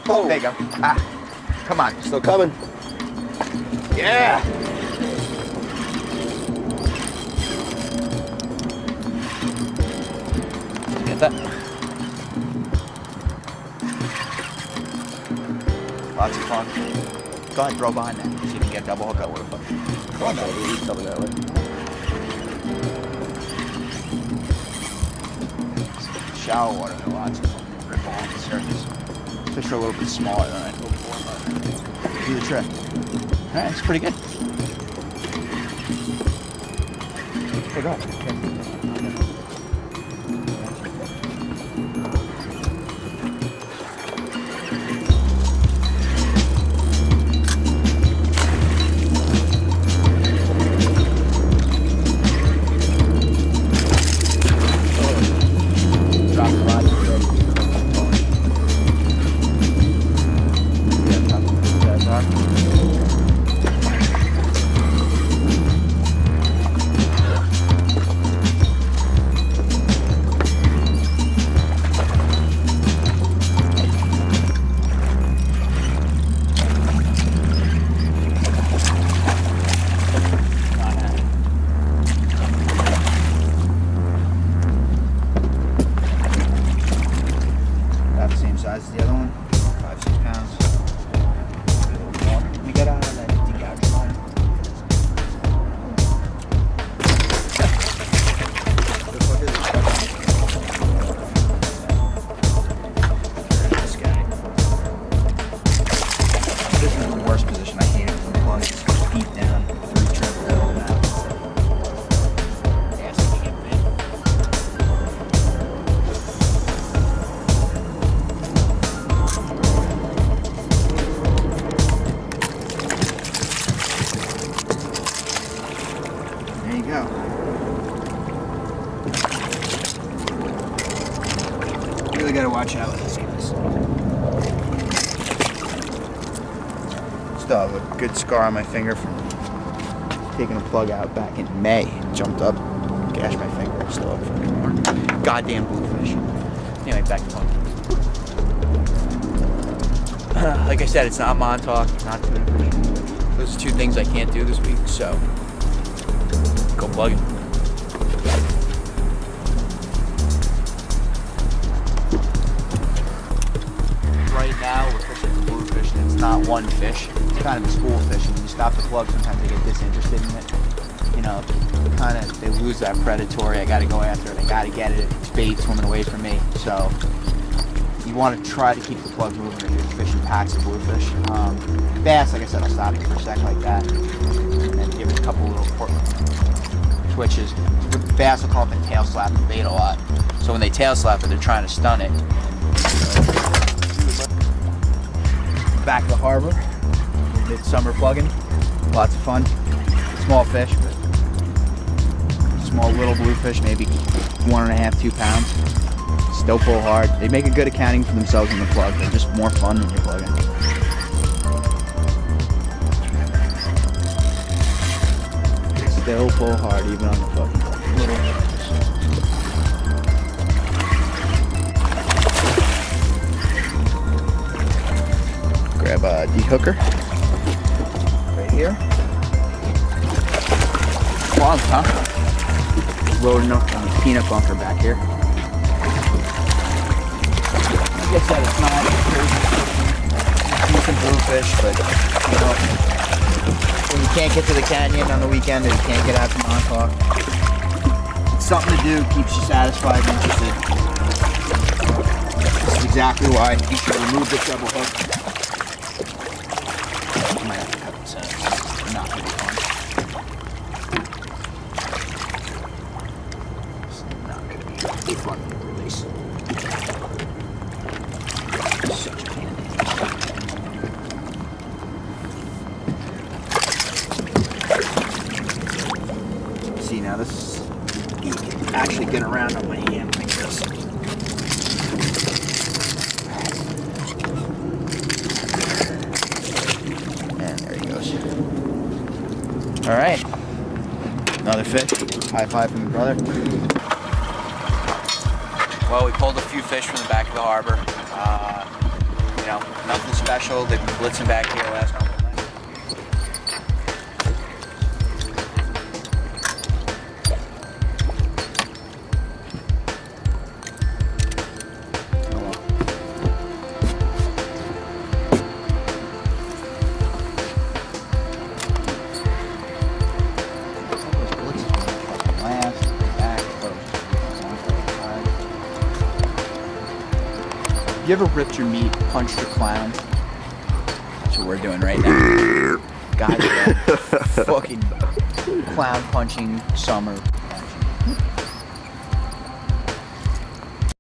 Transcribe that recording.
Oh, there you go. Ah, come on. Still coming. Yeah. Get that? Lots of fun. Go ahead, throw behind that. See if you can get a double hook out with it. Come on, he's coming that way. Shallow water, there are lots of fun. Rip off the surface. Fish are a little bit smaller than I thought before, but do the trick. Alright, it's pretty good. Pick up. Okay. Size as the other one, 5-6 pounds. A little more. Let me get out of that decouch line. This guy. This is the worst position. I hate it from the plug. It's deep down, 3 triple down and out. There you go. You really gotta watch out with these guys. Still have a good scar on my finger from taking a plug out back in May. It jumped up, gashed my finger. Still have fucking more. Goddamn bluefish. Anyway, back to fun. Like I said, it's not Montauk, not tuna fishing. Those are 2 things I can't do this week, so go plug it. Right now we're fishing for bluefish and it's not one fish. It's kind of a school fish. When you stop the plug, sometimes they get disinterested in it. You know, they lose that predatory, I gotta go after it, I gotta get it, it's bait swimming away from me. So you want to try to keep the plug moving if you're fishing packs of bluefish. Bass, like I said, I'll stop it for a sec like that and give it a couple little twitches. With bass, will come up and tail slap the bait a lot. So when they tail slap it, they're trying to stun it. Back of the harbor, midsummer plugging, lots of fun. Small fish, but small little bluefish, maybe 1.5, 2 pounds. Still pull hard. They make a good accounting for themselves in the plug. They're just more fun when you're plugging. Still pull hard even on the fucking little fish. Grab a de-hooker right here. Long, huh? Loading up on the peanut bunker back here. Like I said, it's not crazy. Decent bluefish, but you know, when you can't get to the canyon on the weekend or you can't get out to Montauk, it's something to do, keeps you satisfied and interested. This is exactly why you should remove the treble hook. I might have to cut this out. It's not going to be fun. It's not going to be fun to release. Such a pain in the ass. See, now this you can actually get around on my hand like this. And there he goes. All right, another another fish. High five from the brother. Well, we pulled a few fish from the back of the harbor. You know, nothing special. They've been blitzing back here last couple of nights. You ever ripped your meat, punched your clown? That's what we're doing right now. Goddamn fucking clown punching summer.